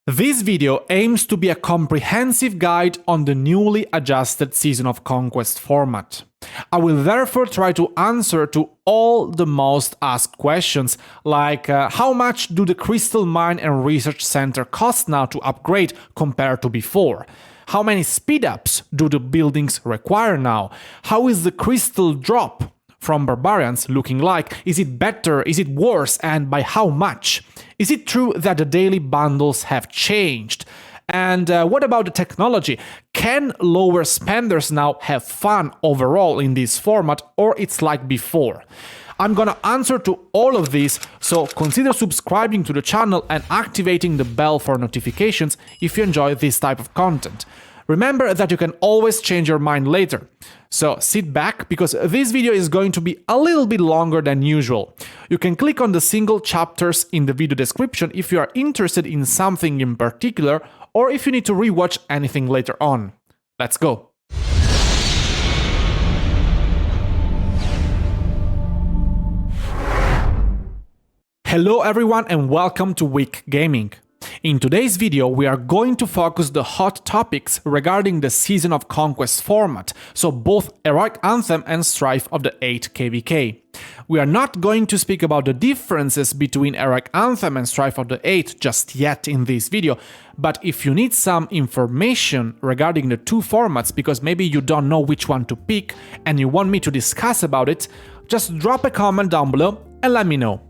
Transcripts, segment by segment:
This video aims to be a comprehensive guide on the newly adjusted Season of Conquest format. I will therefore try to answer to all the most asked questions, like how much do the Crystal Mine and Research Center cost now to upgrade compared to before? How many speed-ups do the buildings require now? How is the crystal drop from barbarians looking like? Is it better? Is it worse? And by how much? Is it true that the daily bundles have changed? And what about the technology? Can lower spenders now have fun overall in this format, or it's like before? I'm gonna answer to all of these, so consider subscribing to the channel and activating the bell for notifications if you enjoy this type of content. Remember that you can always change your mind later. So sit back, because this video is going to be a little bit longer than usual. You can click on the single chapters in the video description if you are interested in something in particular, or if you need to rewatch anything later on. Let's go! Hello everyone and welcome to Week Gaming. In today's video, we are going to focus the hot topics regarding the Season of Conquest format, so both Heroic Anthem and Strife of the 8 KVK. We are not going to speak about the differences between Heroic Anthem and Strife of the 8 just yet in this video, but if you need some information regarding the two formats because maybe you don't know which one to pick and you want me to discuss about it, just drop a comment down below and let me know.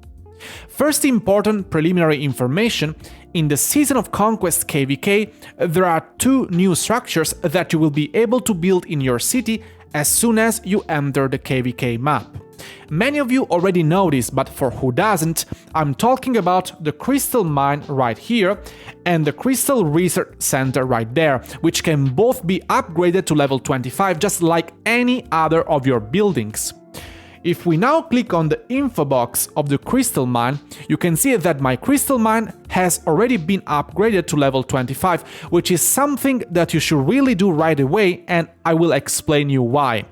First important preliminary information: in the Season of Conquest KVK, there are two new structures that you will be able to build in your city as soon as you enter the KVK map. Many of you already know this, but for who doesn't, I'm talking about the Crystal Mine right here and the Crystal Research Center right there, which can both be upgraded to level 25 just like any other of your buildings. If we now click on the info box of the Crystal Mine, you can see that my Crystal Mine has already been upgraded to level 25, which is something that you should really do right away, and I will explain you why.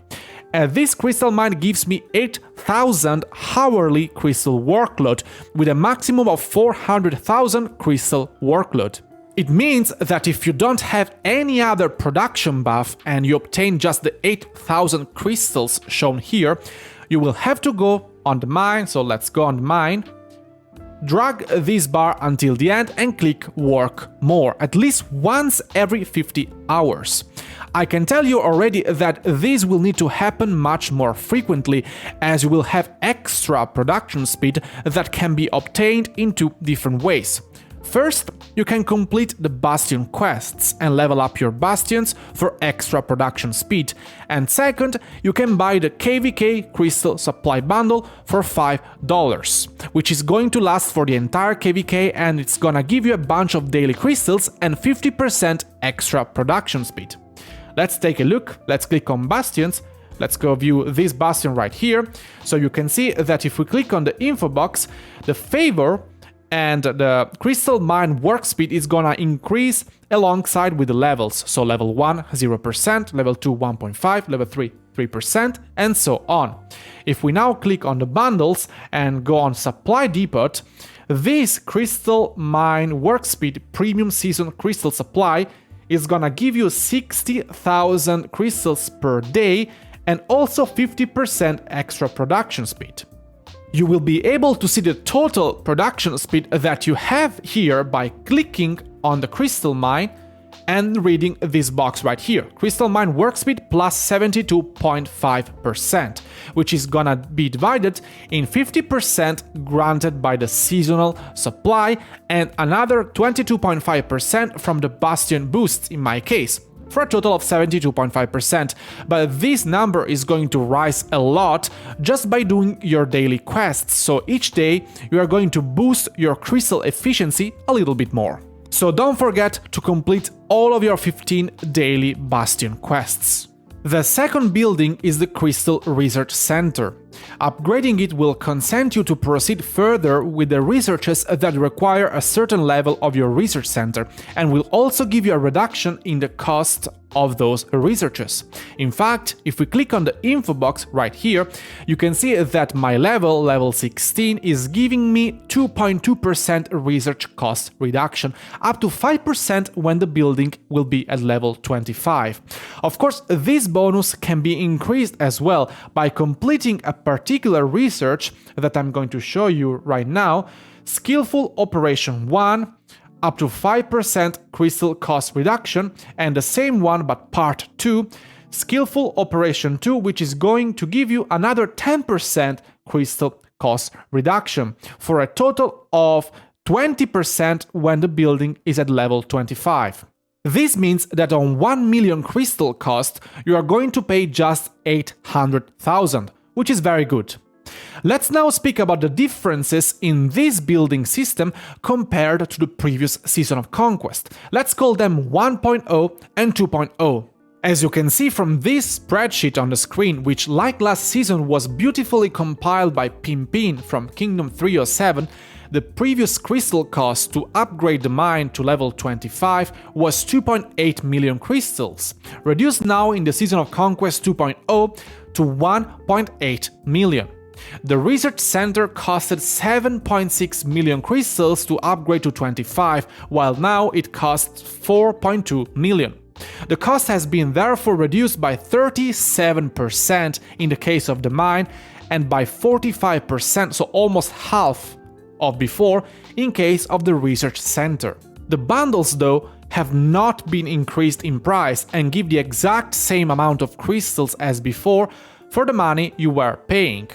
This Crystal Mine gives me 8,000 hourly crystal workload, with a maximum of 400,000 crystal workload. It means that if you don't have any other production buff and you obtain just the 8,000 crystals shown here, you will have to go on the mine, so let's go on the mine, drag this bar until the end and click work more, at least once every 50 hours. I can tell you already that this will need to happen much more frequently, as you will have extra production speed that can be obtained in two different ways. First, you can complete the Bastion quests and level up your Bastions for extra production speed, and second, you can buy the KVK Crystal Supply Bundle for $5, which is going to last for the entire KVK, and it's gonna give you a bunch of daily crystals and 50% extra production speed. Let's take a look. Let's click on Bastions. Let's go view this Bastion right here. So you can see that if we click on the info box, the favor and the Crystal Mine work speed is gonna increase alongside with the levels. So level 1, 0%, level 2, 1.5, level 3, 3%, and so on. If we now click on the bundles and go on Supply Depot, this Crystal Mine work speed Premium Season Crystal Supply is gonna give you 60,000 crystals per day and also 50% extra production speed. You will be able to see the total production speed that you have here by clicking on the Crystal Mine and reading this box right here. Crystal Mine work speed plus 72.5%, which is gonna be divided in 50% granted by the seasonal supply and another 22.5% from the Bastion boosts in my case, for a total of 72.5%, but this number is going to rise a lot just by doing your daily quests, so each day you are going to boost your crystal efficiency a little bit more. So don't forget to complete all of your 15 daily Bastion quests. The second building is the Crystal Research Center. Upgrading it will consent you to proceed further with the researches that require a certain level of your research center, and will also give you a reduction in the cost of those researches. In fact, if we click on the info box right here, you can see that my level 16, is giving me 2.2% research cost reduction, up to 5% when the building will be at level 25. Of course, this bonus can be increased as well by completing a particular research that I'm going to show you right now, Skillful Operation 1, up to 5% crystal cost reduction, and the same one but part 2, Skillful Operation 2, which is going to give you another 10% crystal cost reduction, for a total of 20% when the building is at level 25. This means that on 1 million crystal cost, you are going to pay just 800,000, which is very good. Let's now speak about the differences in this building system compared to the previous Season of Conquest. Let's call them 1.0 and 2.0. As you can see from this spreadsheet on the screen, which like last season was beautifully compiled by Pimpin from Kingdom 307, the previous crystal cost to upgrade the mine to level 25 was 2.8 million crystals, reduced now in the Season of Conquest 2.0 to 1.8 million. The research center costed 7.6 million crystals to upgrade to 25, while now it costs 4.2 million. The cost has been therefore reduced by 37% in the case of the mine, and by 45%, so almost half of before, in case of the research center. The bundles, though, have not been increased in price and give the exact same amount of crystals as before for the money you were paying.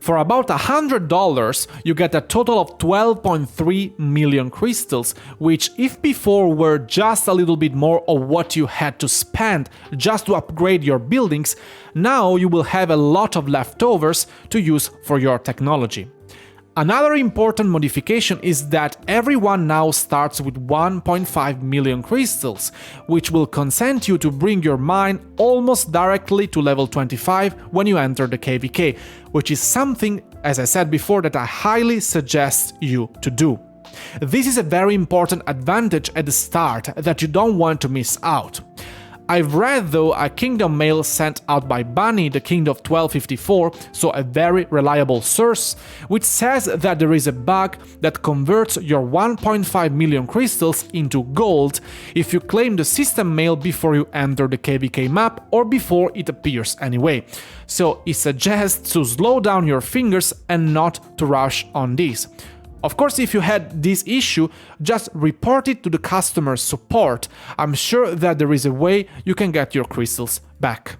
For about $100, you get a total of 12.3 million crystals, which if before were just a little bit more of what you had to spend just to upgrade your buildings, now you will have a lot of leftovers to use for your technology. Another important modification is that everyone now starts with 1.5 million crystals, which will consent you to bring your mine almost directly to level 25 when you enter the KVK, which is something, as I said before, that I highly suggest you to do. This is a very important advantage at the start that you don't want to miss out. I've read, though, a Kingdom mail sent out by Bunny, the King of 1254, so a very reliable source, which says that there is a bug that converts your 1.5 million crystals into gold if you claim the system mail before you enter the KVK map or before it appears anyway. So it suggests to slow down your fingers and not to rush on this. Of course, if you had this issue, just report it to the customer support. I'm sure that there is a way you can get your crystals back.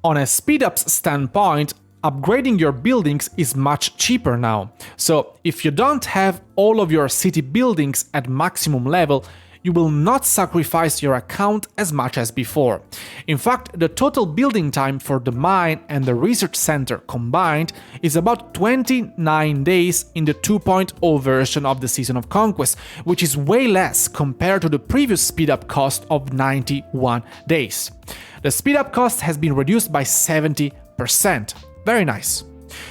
On a speed-ups standpoint, upgrading your buildings is much cheaper now. So if you don't have all of your city buildings at maximum level, you will not sacrifice your account as much as before. In fact, the total building time for the mine and the research center combined is about 29 days in the 2.0 version of the Season of Conquest, which is way less compared to the previous speed-up cost of 91 days. The speed-up cost has been reduced by 70%. Very nice.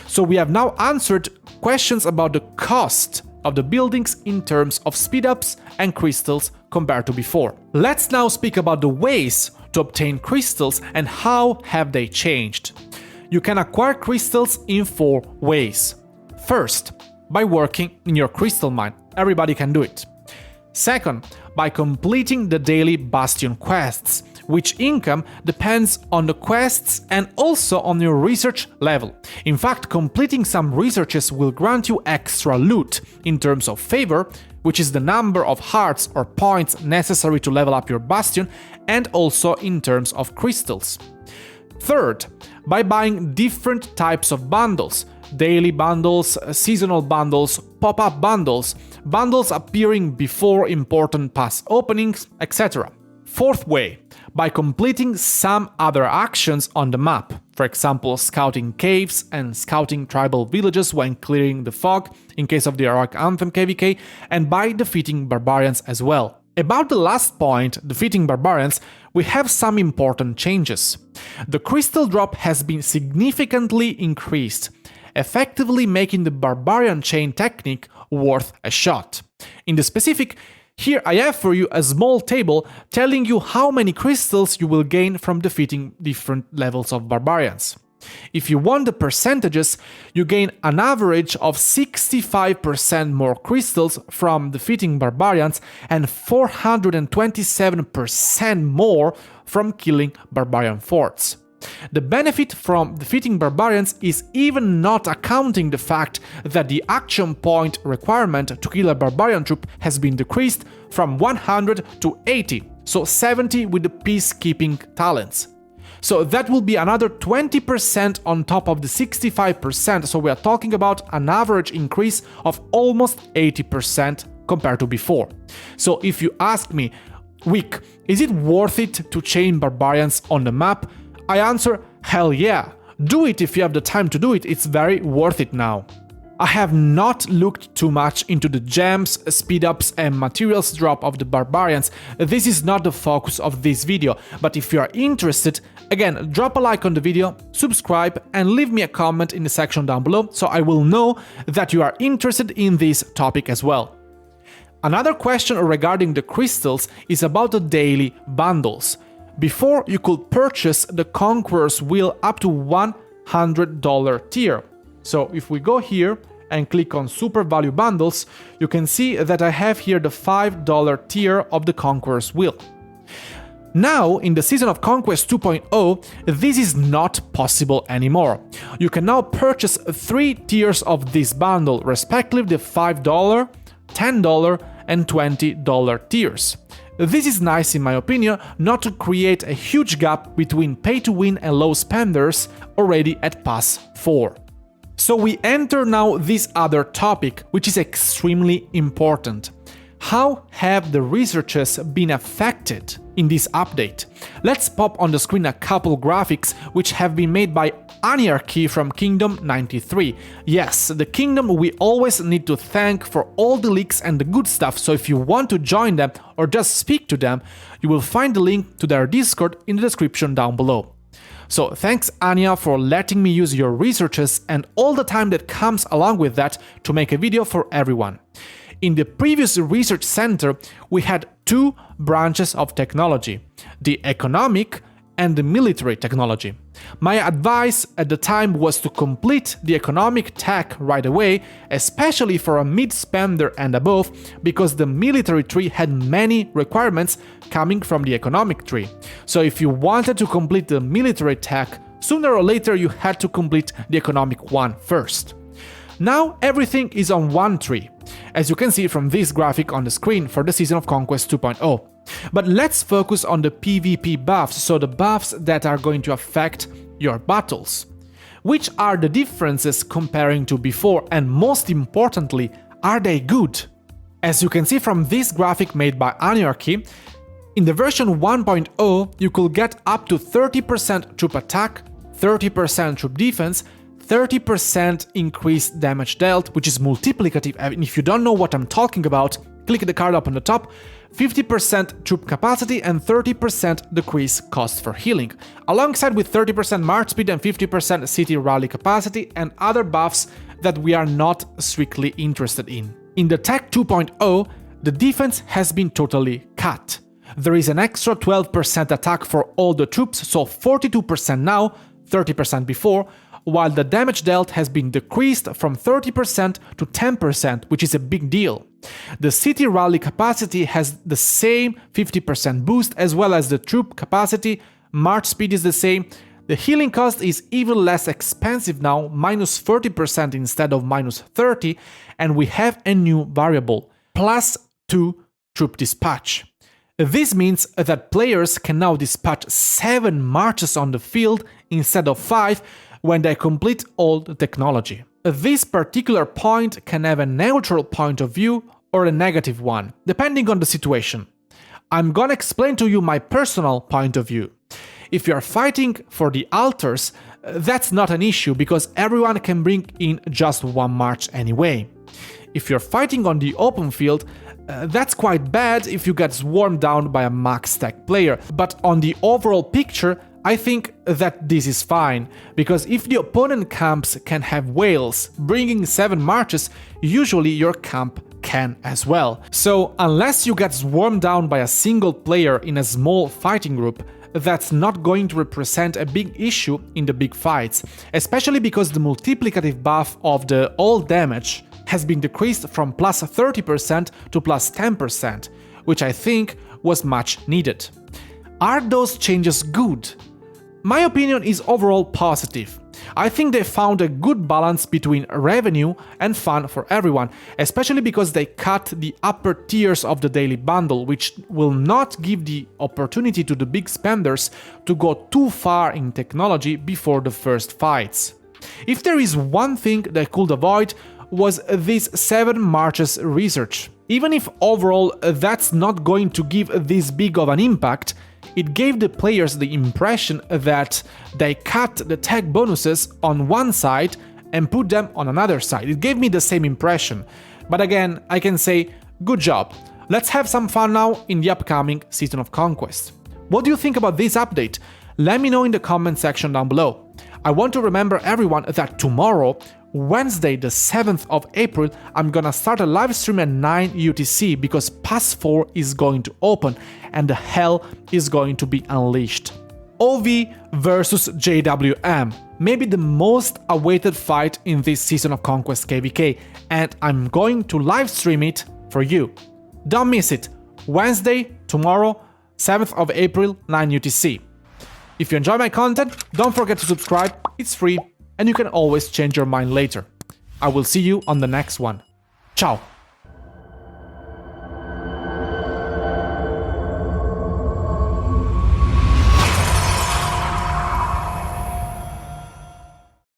So we have now answered questions about the cost of the buildings in terms of speed-ups and crystals compared to before. Let's now speak about the ways to obtain crystals and how have they changed. You can acquire crystals in 4 ways. First, by working in your crystal mine. Everybody can do it. Second, by completing the daily Bastion quests, which income depends on the quests and also on your research level. In fact, completing some researches will grant you extra loot in terms of favor, which is the number of hearts or points necessary to level up your Bastion, and also in terms of crystals. Third, by buying different types of bundles. Daily bundles, seasonal bundles, pop-up bundles, bundles appearing before important pass openings, etc. Fourth way, by completing some other actions on the map, for example scouting caves and scouting tribal villages when clearing the fog in case of the Heroic Anthem KVK, and by defeating barbarians as well. About the last point, defeating barbarians, we have some important changes. The crystal drop has been significantly increased. effectively making the Barbarian Chain technique worth a shot. In the specific, here I have for you a small table telling you how many crystals you will gain from defeating different levels of barbarians. If you want the percentages, you gain an average of 65% more crystals from defeating barbarians and 427% more from killing barbarian forts. The benefit from defeating barbarians is even not accounting the fact that the action point requirement to kill a barbarian troop has been decreased from 100 to 80, so 70 with the peacekeeping talents. So that will be another 20% on top of the 65%, so we are talking about an average increase of almost 80% compared to before. So if you ask me, Wick, is it worth it to chain barbarians on the map? I answer, hell yeah. Do it if you have the time to do it, it's very worth it now. I have not looked too much into the gems, speed-ups and materials drop of the barbarians. This is not the focus of this video, but if you are interested, again, drop a like on the video, subscribe and leave me a comment in the section down below so I will know that you are interested in this topic as well. Another question regarding the crystals is about the daily bundles. Before, you could purchase the Conqueror's Wheel up to $100 tier. So if we go here and click on Super Value Bundles, you can see that I have here the $5 tier of the Conqueror's Wheel. Now, in the Season of Conquest 2.0, this is not possible anymore. You can now purchase 3 tiers of this bundle, respectively the $5, $10 and $20 tiers. This is nice in my opinion, not to create a huge gap between pay-to-win and low spenders already at Pass 4. So we enter now this other topic, which is extremely important. How have the researchers been affected in this update? Let's pop on the screen a couple graphics which have been made by Aniarchy from Kingdom 93. Yes, the Kingdom we always need to thank for all the leaks and the good stuff, so if you want to join them or just speak to them, you will find the link to their Discord in the description down below. So thanks Anya for letting me use your researches and all the time that comes along with that to make a video for everyone. In the previous research center, we had 2 branches of technology, the economic and the military technology. My advice at the time was to complete the economic tech right away, especially for a mid-spender and above, because the military tree had many requirements coming from the economic tree. So if you wanted to complete the military tech, sooner or later you had to complete the economic one first. Now everything is on one tree, as you can see from this graphic on the screen for the Season of Conquest 2.0. But let's focus on the PvP buffs, so the buffs that are going to affect your battles. Which are the differences comparing to before, and most importantly, are they good? As you can see from this graphic made by Aniarchy, in the version 1.0 you could get up to 30% troop attack, 30% troop defense, 30% increased damage dealt, which is multiplicative, and if you don't know what I'm talking about, click the card up on the top, 50% troop capacity and 30% decrease cost for healing, alongside with 30% march speed and 50% city rally capacity and other buffs that we are not strictly interested in. In the Tech 2.0, the defense has been totally cut. There is an extra 12% attack for all the troops, so 42% now, 30% before, while the damage dealt has been decreased from 30% to 10%, which is a big deal. The city rally capacity has the same 50% boost as well as the troop capacity, march speed is the same, the healing cost is even less expensive now, minus 30% instead of minus 30, and we have a new variable, +2 troop dispatch. This means that players can now dispatch 7 marches on the field instead of 5, when they complete all the technology. This particular point can have a neutral point of view or a negative one, depending on the situation. I'm gonna explain to you my personal point of view. If you're fighting for the altars, that's not an issue because everyone can bring in just 1 march anyway. If you're fighting on the open field, that's quite bad if you get swarmed down by a max tech player, but on the overall picture, I think that this is fine, because if the opponent camps can have whales bringing 7 marches, usually your camp can as well. So unless you get swarmed down by a single player in a small fighting group, that's not going to represent a big issue in the big fights, especially because the multiplicative buff of the all damage has been decreased from plus 30% to plus 10%, which I think was much needed. Are those changes good? My opinion is overall positive. I think they found a good balance between revenue and fun for everyone, especially because they cut the upper tiers of the daily bundle, which will not give the opportunity to the big spenders to go too far in technology before the first fights. If there is one thing they could avoid, was this 7 marches research. Even if overall that's not going to give this big of an impact, it gave the players the impression that they cut the tag bonuses on one side and put them on another side. It gave me the same impression. But again, I can say, good job. Let's have some fun now in the upcoming Season of Conquest. What do you think about this update? Let me know in the comment section down below. I want to remember everyone that tomorrow, Wednesday the 7th of April, I'm gonna start a live stream at 9 UTC because Pass 4 is going to open and the hell is going to be unleashed. OV versus JWM, maybe the most awaited fight in this Season of Conquest KVK, and I'm going to live stream it for you. Don't miss it, Wednesday, tomorrow, 7th of April, 9 UTC. If you enjoy my content, don't forget to subscribe, it's free, and you can always change your mind later. I will see you on the next one. Ciao!